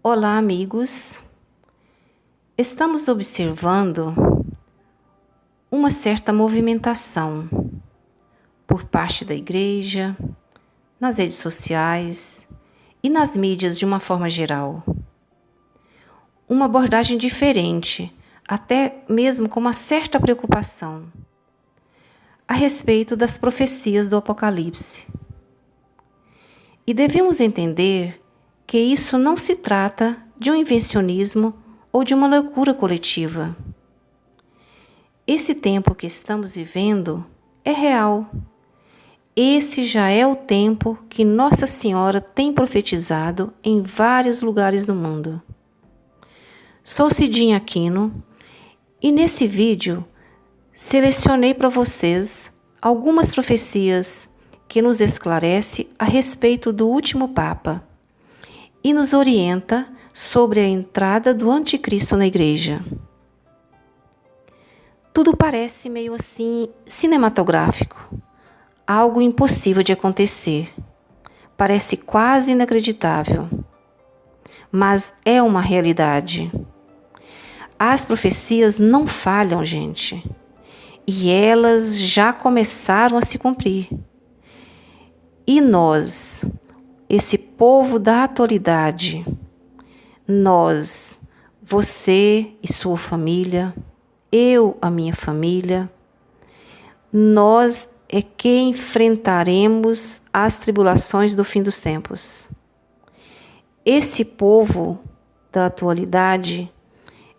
Olá, amigos. Estamos observando uma certa movimentação por parte da igreja, nas redes sociais e nas mídias de uma forma geral. Uma abordagem diferente, até mesmo com uma certa preocupação, a respeito das profecias do Apocalipse. E devemos entender que isso não se trata de um invencionismo ou de uma loucura coletiva. Esse tempo que estamos vivendo é real. Esse já é o tempo que Nossa Senhora tem profetizado em vários lugares do mundo. Sou Cidinha Aquino e nesse vídeo selecionei para vocês algumas profecias que nos esclarece a respeito do último Papa e nos orienta sobre a entrada do Anticristo na igreja. Tudo parece meio assim cinematográfico, algo impossível de acontecer. Parece quase inacreditável, mas é uma realidade. As profecias não falham, gente, e elas já começaram a se cumprir. E nós, esse povo da atualidade, nós, você e sua família, eu, a minha família, nós é que enfrentaremos as tribulações do fim dos tempos. Esse povo da atualidade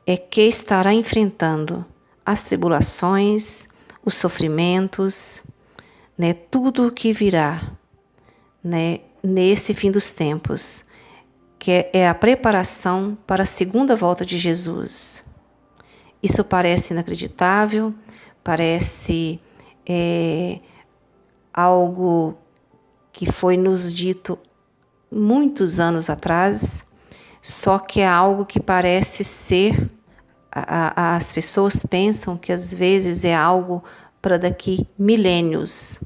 é que estará enfrentando as tribulações, os sofrimentos, tudo o que virá, nesse fim dos tempos, que é a preparação para a segunda volta de Jesus. Isso parece inacreditável, parece algo que foi nos dito muitos anos atrás, só que é algo que parece ser, as pessoas pensam que às vezes é algo para daqui milênios,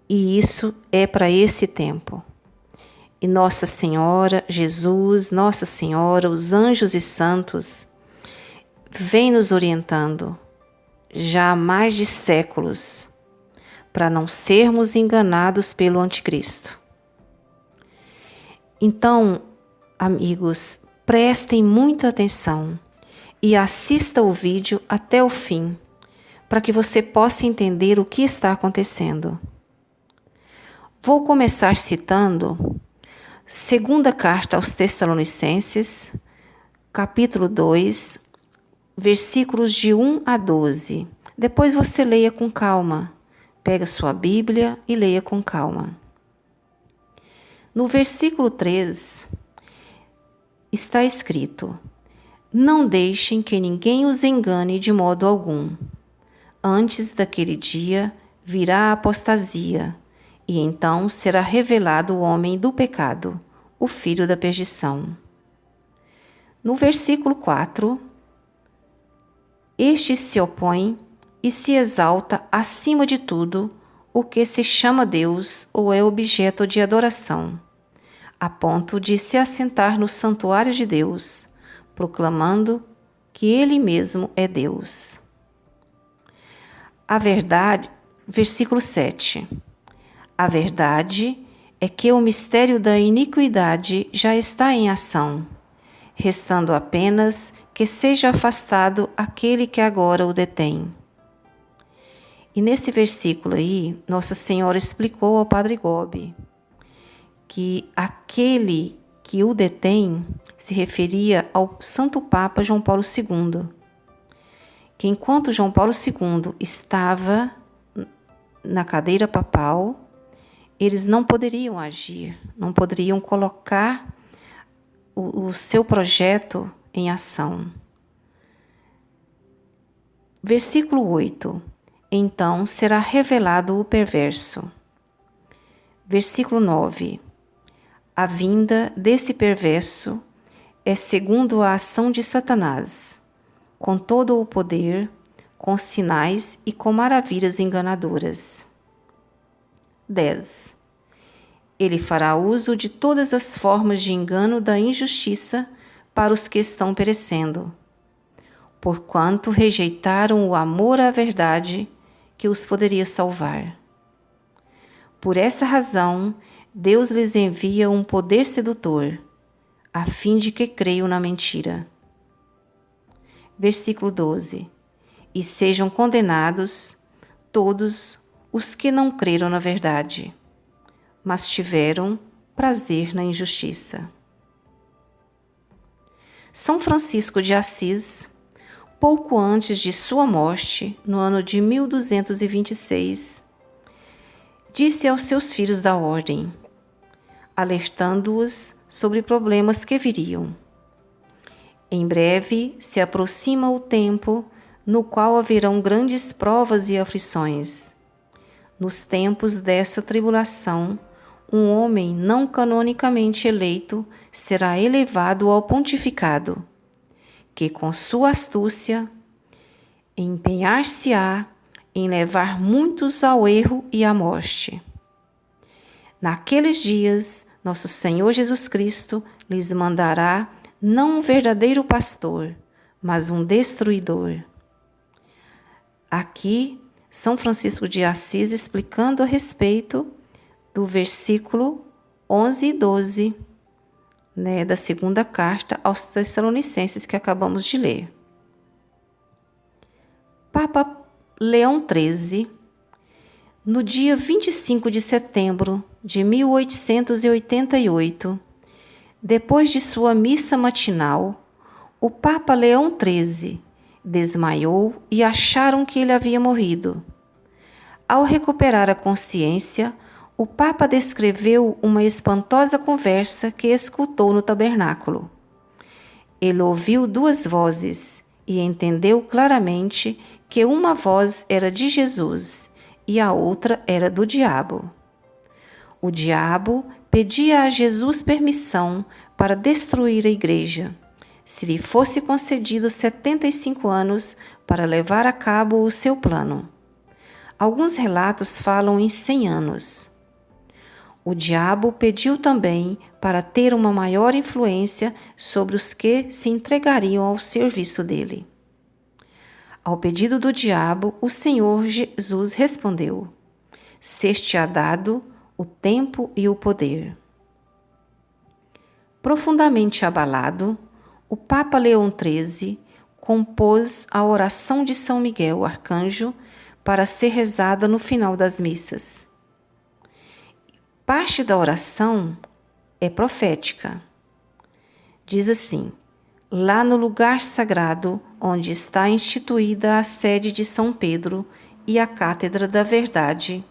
E isso é para esse tempo. E Nossa Senhora, Jesus, Nossa Senhora, os anjos e santos, vêm nos orientando já há mais de séculos para não sermos enganados pelo Anticristo. Então, amigos, prestem muita atenção e assista o vídeo até o fim, para que você possa entender o que está acontecendo. Vou começar citando segunda carta aos Tessalonicenses, capítulo 2, versículos de 1 a 12. Depois você leia com calma. Pega sua Bíblia e leia com calma. No versículo 3 está escrito: não deixem que ninguém os engane de modo algum. Antes daquele dia virá a apostasia, e então será revelado o homem do pecado, o filho da perdição. No versículo 4, este se opõe e se exalta acima de tudo o que se chama Deus ou é objeto de adoração, a ponto de se assentar no santuário de Deus, proclamando que Ele mesmo é Deus. A verdade, versículo 7. A verdade é que o mistério da iniquidade já está em ação, restando apenas que seja afastado aquele que agora o detém. E nesse versículo aí, Nossa Senhora explicou ao Padre Gobi que aquele que o detém se referia ao Santo Papa João Paulo II, que enquanto João Paulo II estava na cadeira papal, eles não poderiam agir, não poderiam colocar o seu projeto em ação. Versículo 8. Então será revelado o perverso. Versículo 9. A vinda desse perverso é segundo a ação de Satanás, com todo o poder, com sinais e com maravilhas enganadoras. 10. Ele fará uso de todas as formas de engano da injustiça para os que estão perecendo, porquanto rejeitaram o amor à verdade que os poderia salvar. Por essa razão, Deus lhes envia um poder sedutor, a fim de que creiam na mentira. Versículo 12. E sejam condenados todos os que não creram na verdade, mas tiveram prazer na injustiça. São Francisco de Assis, pouco antes de sua morte, no ano de 1226, disse aos seus filhos da ordem, alertando-os sobre problemas que viriam. Em breve se aproxima o tempo no qual haverão grandes provas e aflições. Nos tempos dessa tribulação, um homem não canonicamente eleito será elevado ao pontificado, que com sua astúcia empenhar-se-á em levar muitos ao erro e à morte. Naqueles dias, nosso Senhor Jesus Cristo lhes mandará não um verdadeiro pastor, mas um destruidor. Aqui, São Francisco de Assis explicando a respeito do versículo 11 e 12, da segunda carta aos Tessalonicenses que acabamos de ler. Papa Leão XIII, no dia 25 de setembro de 1888, depois de sua missa matinal, o Papa Leão XIII desmaiou e acharam que ele havia morrido. Ao recuperar a consciência, o Papa descreveu uma espantosa conversa que escutou no tabernáculo. Ele ouviu duas vozes e entendeu claramente que uma voz era de Jesus e a outra era do diabo. O diabo pedia a Jesus permissão para destruir a igreja, se lhe fosse concedido 75 anos para levar a cabo o seu plano. Alguns relatos falam em 100 anos. O diabo pediu também para ter uma maior influência sobre os que se entregariam ao serviço dele. Ao pedido do diabo, o Senhor Jesus respondeu: "Ser-te-á dado o tempo e o poder." Profundamente abalado, o Papa Leão XIII compôs a oração de São Miguel Arcanjo para ser rezada no final das missas. Parte da oração é profética. Diz assim: lá no lugar sagrado, onde está instituída a sede de São Pedro e a Cátedra da Verdade,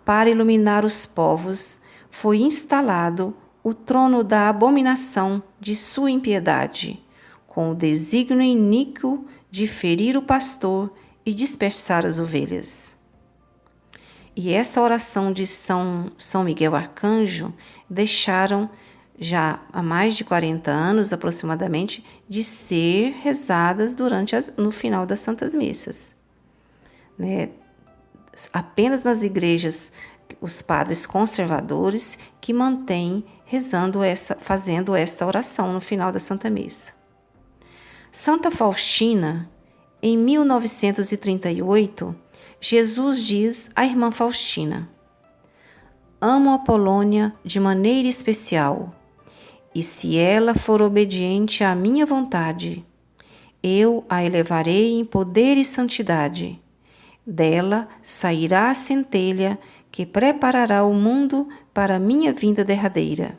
para iluminar os povos, foi instalado o trono da abominação de sua impiedade, com o desígnio iníquo de ferir o pastor e dispersar as ovelhas. E essa oração de São Miguel Arcanjo deixaram já há mais de 40 anos aproximadamente de ser rezadas no final das Santas Missas. Apenas nas igrejas os padres conservadores que mantêm fazendo esta oração no final da Santa Missa. Santa Faustina, em 1938, Jesus diz à irmã Faustina: "Amo a Polônia de maneira especial, e se ela for obediente à minha vontade, eu a elevarei em poder e santidade. Dela sairá a centelha que preparará o mundo para a minha vinda derradeira."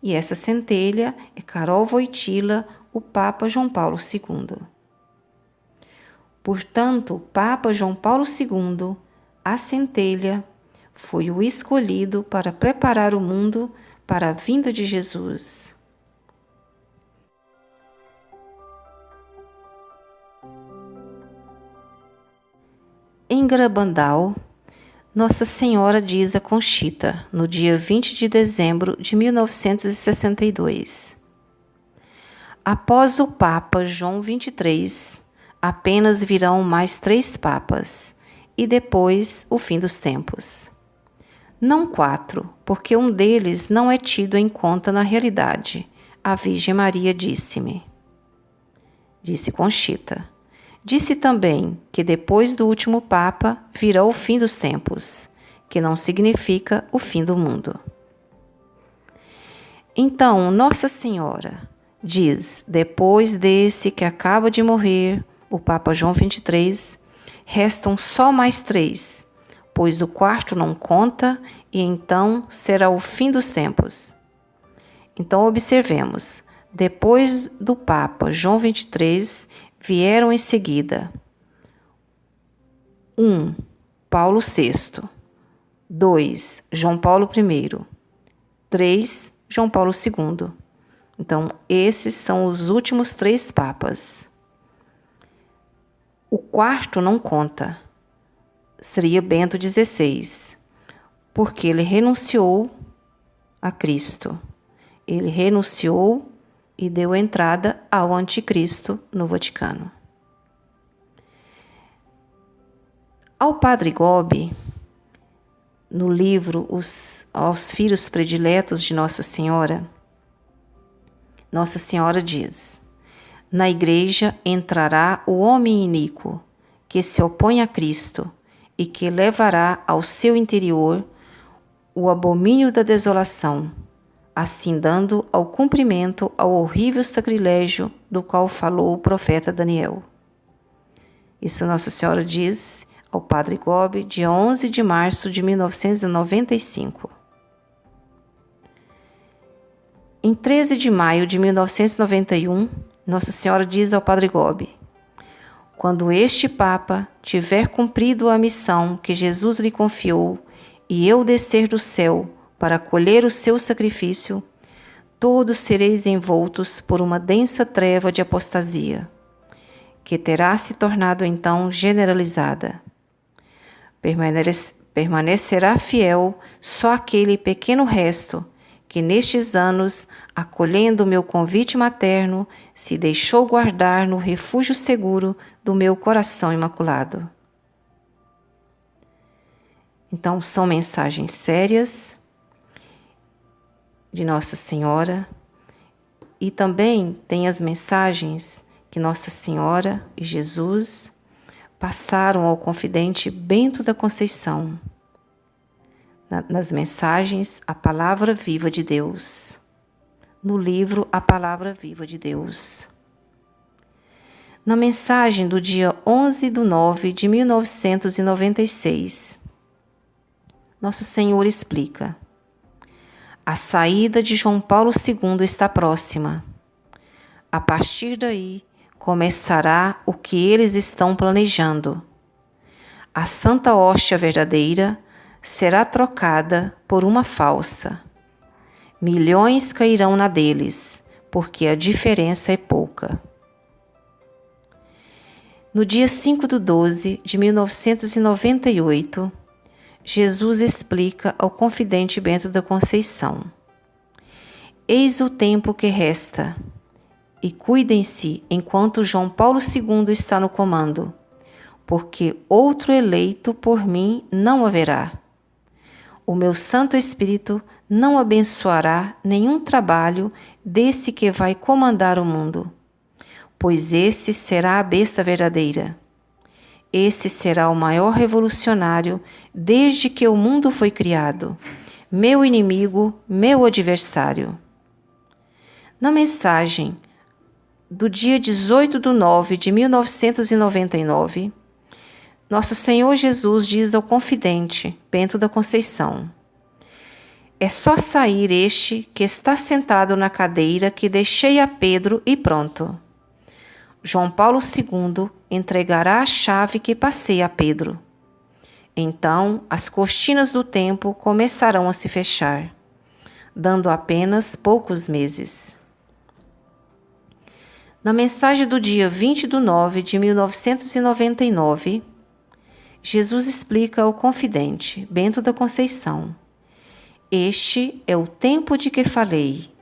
E essa centelha é Karol Wojtyła, o Papa João Paulo II. Portanto, o Papa João Paulo II, a centelha, foi o escolhido para preparar o mundo para a vinda de Jesus. Em Garabandal, Nossa Senhora diz a Conchita, no dia 20 de dezembro de 1962. Após o Papa João XXIII, apenas virão mais 3 papas, e depois o fim dos tempos. Não 4, porque um deles não é tido em conta na realidade. A Virgem Maria disse-me. Disse Conchita. Disse também que depois do último Papa virá o fim dos tempos, que não significa o fim do mundo. Então, Nossa Senhora diz, depois desse que acaba de morrer, o Papa João XXIII, restam só mais 3, pois o 4º não conta e então será o fim dos tempos. Então, observemos, depois do Papa João XXIII, vieram em seguida 1. Paulo VI, 2. João Paulo I, 3. João Paulo II. Então, esses são os últimos 3 papas. O 4º não conta, seria Bento XVI, porque ele renunciou a Cristo. Ele renunciou e deu entrada ao anticristo no Vaticano. Ao Padre Gobi, no livro Aos Filhos Prediletos de Nossa Senhora diz: na igreja entrará o homem iníquo, que se opõe a Cristo e que levará ao seu interior o abomínio da desolação, assim dando ao cumprimento ao horrível sacrilégio do qual falou o profeta Daniel. Isso Nossa Senhora diz ao Padre Gobi, dia 11 de março de 1995. Em 13 de maio de 1991, Nossa Senhora diz ao Padre Gobi: quando este Papa tiver cumprido a missão que Jesus lhe confiou e eu descer do céu para colher o seu sacrifício, todos sereis envoltos por uma densa treva de apostasia, que terá se tornado então generalizada. Permanecerá fiel só aquele pequeno resto que nestes anos, acolhendo o meu convite materno, se deixou guardar no refúgio seguro do meu coração imaculado. Então, são mensagens sérias de Nossa Senhora e também tem as mensagens que Nossa Senhora e Jesus passaram ao confidente Bento da Conceição. Nas mensagens, a Palavra Viva de Deus. No livro, A Palavra Viva de Deus. Na mensagem do dia 11/9 de 1996, Nosso Senhor explica: a saída de João Paulo II está próxima. A partir daí, começará o que eles estão planejando. A Santa Hóstia verdadeira será trocada por uma falsa. Milhões cairão na deles, porque a diferença é pouca. No dia 5/12 de 1998, Jesus explica ao confidente Bento da Conceição: eis o tempo que resta, e cuidem-se enquanto João Paulo II está no comando, porque outro eleito por mim não haverá. O meu Santo Espírito não abençoará nenhum trabalho desse que vai comandar o mundo, pois esse será a besta verdadeira. Esse será o maior revolucionário desde que o mundo foi criado, meu inimigo, meu adversário. Na mensagem do dia 18/9 de 1999, Nosso Senhor Jesus diz ao confidente Bento da Conceição: é só sair este que está sentado na cadeira que deixei a Pedro e pronto. João Paulo II entregará a chave que passei a Pedro. Então as cortinas do tempo começarão a se fechar, dando apenas poucos meses. Na mensagem do dia 20/9 de 1999, Jesus explica ao confidente Bento da Conceição: este é o tempo de que falei.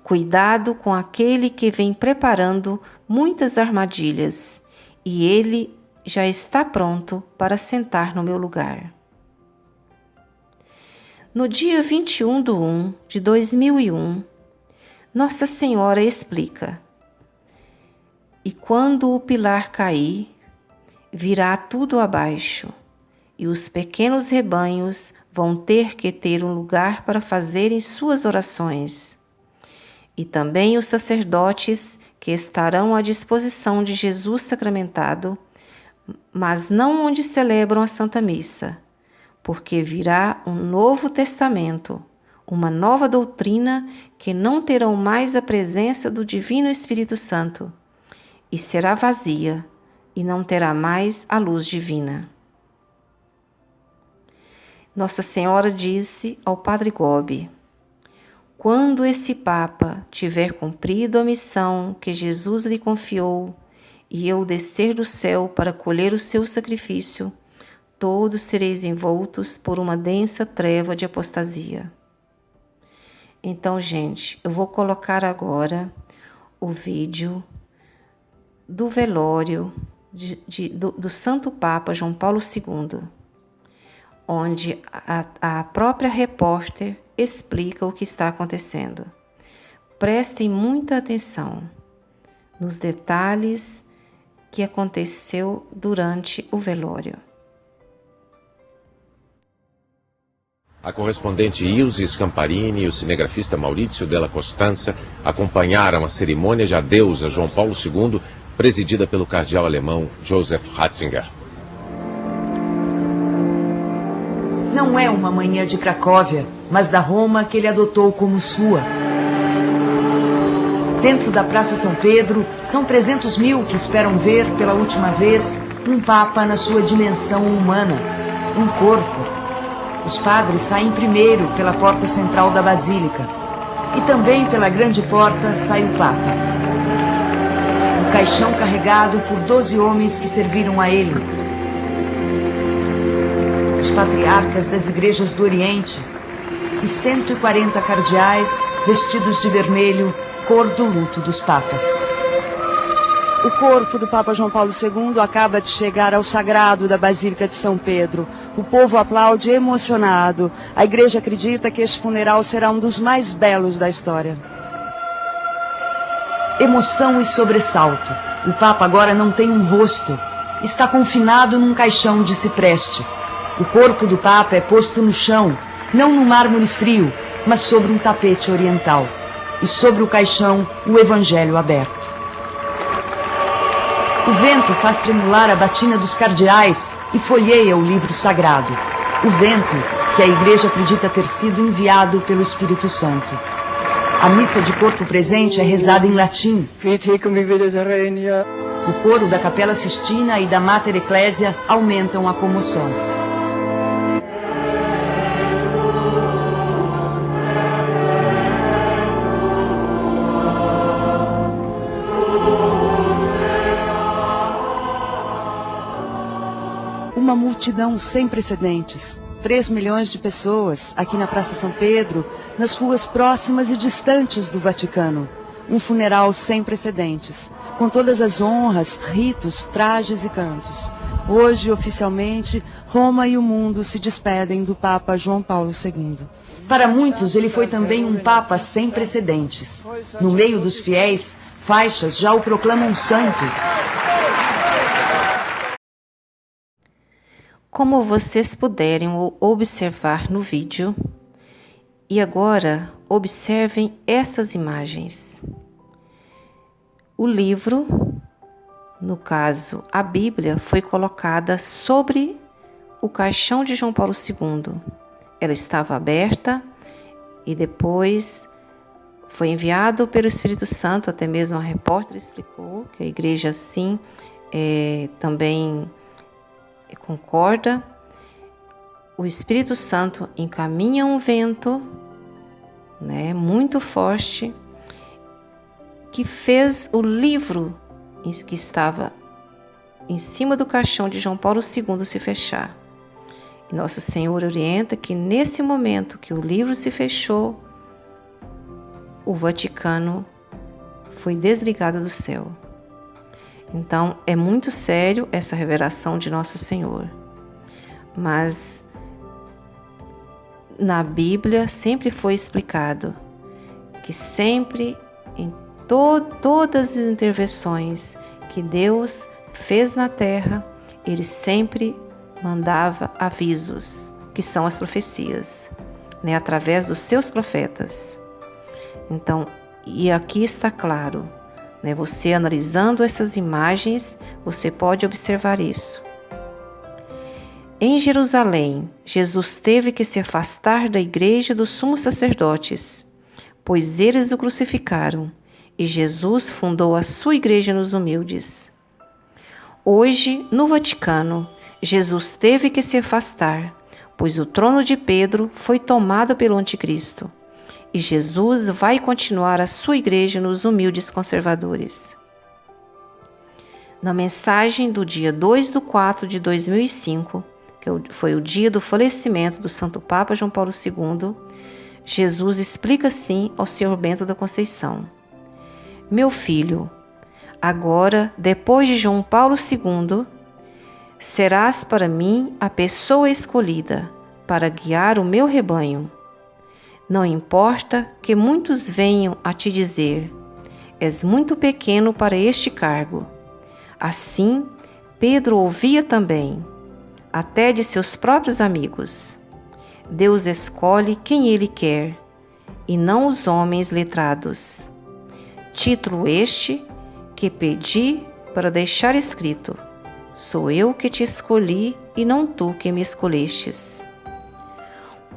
Cuidado com aquele que vem preparando muitas armadilhas, e ele já está pronto para sentar no meu lugar. No dia 21/1/2001, Nossa Senhora explica: "E quando o pilar cair, virá tudo abaixo, e os pequenos rebanhos vão ter que ter um lugar para fazerem suas orações. E também os sacerdotes que estarão à disposição de Jesus sacramentado, mas não onde celebram a Santa Missa, porque virá um novo testamento, uma nova doutrina que não terão mais a presença do Divino Espírito Santo, e será vazia, e não terá mais a luz divina." Nossa Senhora disse ao Padre Gobi: "Quando esse Papa tiver cumprido a missão que Jesus lhe confiou, e eu descer do céu para colher o seu sacrifício, todos sereis envoltos por uma densa treva de apostasia." Então, gente, eu vou colocar agora o vídeo do velório do Santo Papa João Paulo II, onde a própria repórter explica o que está acontecendo. Prestem muita atenção nos detalhes que aconteceu durante o velório. A correspondente Ilse Scamparini e o cinegrafista Maurizio Della Costanza acompanharam a cerimônia de adeus a João Paulo II, presidida pelo cardeal alemão Joseph Ratzinger. Não é uma manhã de Cracóvia, mas da Roma que ele adotou como sua. Dentro da Praça São Pedro, são 300 mil que esperam ver pela última vez um Papa na sua dimensão humana, um corpo. Os padres saem primeiro pela porta central da Basílica e também pela grande porta sai o Papa. O caixão carregado por 12 homens que serviram a ele. Os patriarcas das igrejas do Oriente e 140 cardeais vestidos de vermelho, cor do luto dos papas. O corpo do Papa João Paulo II acaba de chegar ao sagrado da Basílica de São Pedro. O povo aplaude emocionado. A igreja acredita que este funeral será um dos mais belos da história. Emoção e sobressalto. O Papa agora não tem um rosto. Está confinado num caixão de cipreste. O corpo do Papa é posto no chão, não no mármore frio, mas sobre um tapete oriental. E sobre o caixão, o Evangelho aberto. O vento faz tremular a batina dos cardeais e folheia o livro sagrado. O vento que a igreja acredita ter sido enviado pelo Espírito Santo. A missa de corpo presente é rezada em latim. O coro da Capela Sistina e da Mater Ecclesia aumentam a comoção. Uma multidão sem precedentes. 3 milhões de pessoas aqui na Praça São Pedro, nas ruas próximas e distantes do Vaticano. Um funeral sem precedentes, com todas as honras, ritos, trajes e cantos. Hoje, oficialmente, Roma e o mundo se despedem do Papa João Paulo II. Para muitos, ele foi também um Papa sem precedentes. No meio dos fiéis, faixas já o proclamam santo. Como vocês puderem observar no vídeo, e agora observem essas imagens. O livro, no caso a Bíblia, foi colocada sobre o caixão de João Paulo II. Ela estava aberta e depois foi enviado pelo Espírito Santo, até mesmo a repórter explicou que a igreja assim também concorda. O Espírito Santo encaminha um vento, muito forte, que fez o livro que estava em cima do caixão de João Paulo II se fechar. E Nosso Senhor orienta que nesse momento que o livro se fechou, o Vaticano foi desligado do céu. Então, é muito sério essa revelação de Nosso Senhor. Mas na Bíblia sempre foi explicado que sempre, em todas as intervenções que Deus fez na terra, Ele sempre mandava avisos, que são as profecias, né, através dos seus profetas. Então, e aqui está claro, né, você analisando essas imagens, você pode observar isso. Em Jerusalém, Jesus teve que se afastar da igreja dos sumos sacerdotes, pois eles o crucificaram, e Jesus fundou a sua igreja nos humildes. Hoje, no Vaticano, Jesus teve que se afastar, pois o trono de Pedro foi tomado pelo anticristo, e Jesus vai continuar a sua igreja nos humildes conservadores. Na mensagem do dia 2/4/2005, que foi o dia do falecimento do Santo Papa João Paulo II, Jesus explica assim ao Senhor Bento da Conceição: Meu filho, agora, depois de João Paulo II, serás para mim a pessoa escolhida para guiar o meu rebanho. Não importa que muitos venham a te dizer: és muito pequeno para este cargo. Assim, Pedro ouvia também, até de seus próprios amigos. Deus escolhe quem Ele quer, e não os homens letrados. Título este que pedi para deixar escrito: sou eu que te escolhi e não tu que me escolhestes.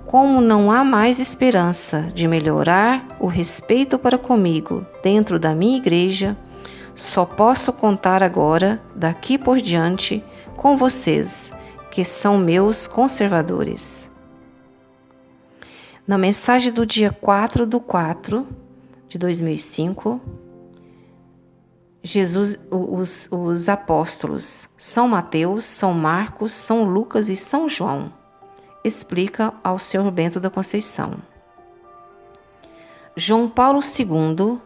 Como não há mais esperança de melhorar o respeito para comigo dentro da minha igreja, só posso contar agora, daqui por diante, com vocês, que são meus conservadores. Na mensagem do dia 4/4/2005, Jesus, os apóstolos São Mateus, São Marcos, São Lucas e São João explica ao Senhor Bento da Conceição. João Paulo II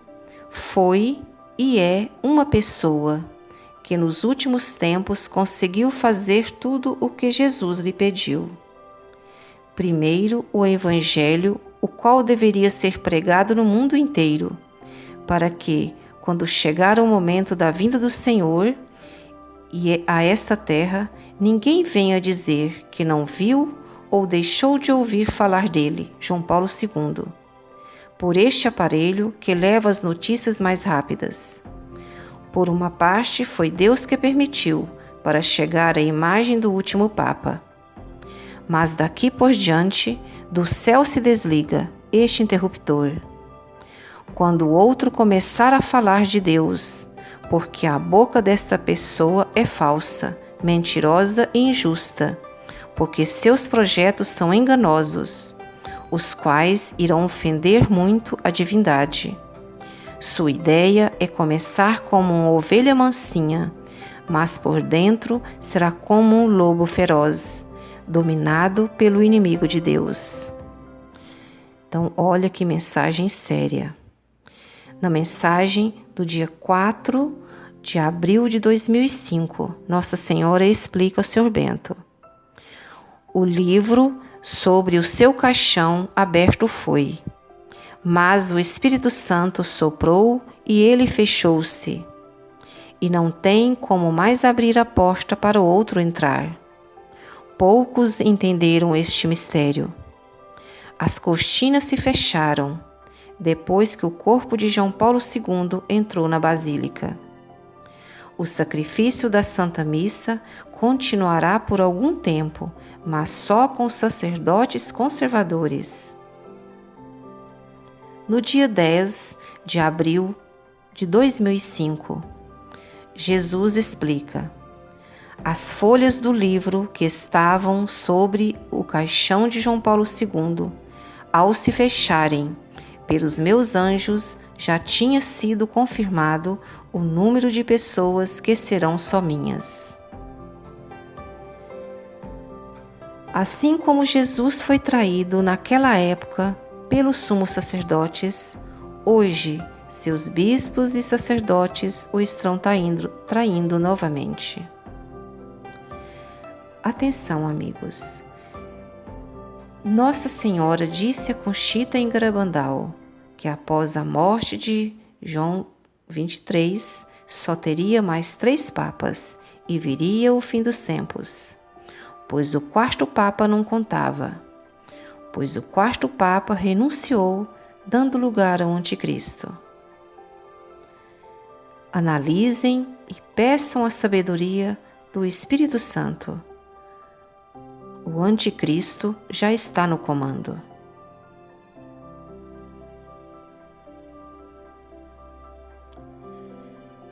foi e é uma pessoa que nos últimos tempos conseguiu fazer tudo o que Jesus lhe pediu. Primeiro, o Evangelho, o qual deveria ser pregado no mundo inteiro, para que, quando chegar o momento da vinda do Senhor e a esta terra, ninguém venha dizer que não viu ou deixou de ouvir falar dele, João Paulo II, por este aparelho que leva as notícias mais rápidas. Por uma parte, foi Deus que permitiu, para chegar à imagem do último Papa. Mas daqui por diante, do céu se desliga este interruptor. Quando o outro começar a falar de Deus, porque a boca desta pessoa é falsa, mentirosa e injusta, porque seus projetos são enganosos, os quais irão ofender muito a divindade. Sua ideia é começar como uma ovelha mansinha, mas por dentro será como um lobo feroz, dominado pelo inimigo de Deus. Então, olha que mensagem séria. Na mensagem do dia 4/4/2005, Nossa Senhora explica ao Senhor Bento: o livro sobre o seu caixão aberto foi, mas o Espírito Santo soprou e ele fechou-se, e não tem como mais abrir a porta para o outro entrar. Poucos entenderam este mistério. As cortinas se fecharam, depois que o corpo de João Paulo II entrou na Basílica. O sacrifício da Santa Missa continuará por algum tempo, mas só com os sacerdotes conservadores. No dia 10 de abril de 2005, Jesus explica: as folhas do livro que estavam sobre o caixão de João Paulo II, ao se fecharem, pelos meus anjos já tinha sido confirmado o número de pessoas que serão só minhas. Assim como Jesus foi traído naquela época pelos sumos sacerdotes, hoje seus bispos e sacerdotes o estão traindo novamente. Atenção, amigos. Nossa Senhora disse a Conchita em Garabandal que após a morte de João XXIII só teria mais 3 papas e viria o fim dos tempos, pois o 4º papa não contava, pois o 4º papa renunciou, dando lugar ao anticristo. Analisem e peçam a sabedoria do Espírito Santo. O anticristo já está no comando.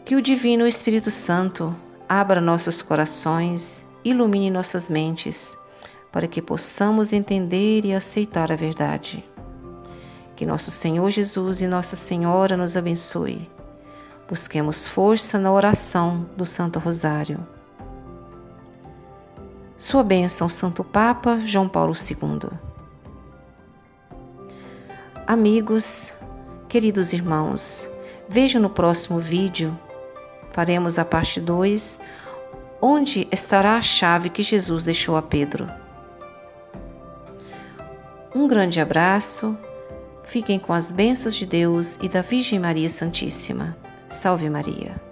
Que o Divino Espírito Santo abra nossos corações, ilumine nossas mentes, para que possamos entender e aceitar a verdade. Que nosso Senhor Jesus e Nossa Senhora nos abençoe. Busquemos força na oração do Santo Rosário. Sua bênção, Santo Papa João Paulo II. Amigos, queridos irmãos, vejam no próximo vídeo, faremos a parte 2, onde estará a chave que Jesus deixou a Pedro. Um grande abraço, fiquem com as bênçãos de Deus e da Virgem Maria Santíssima. Salve Maria!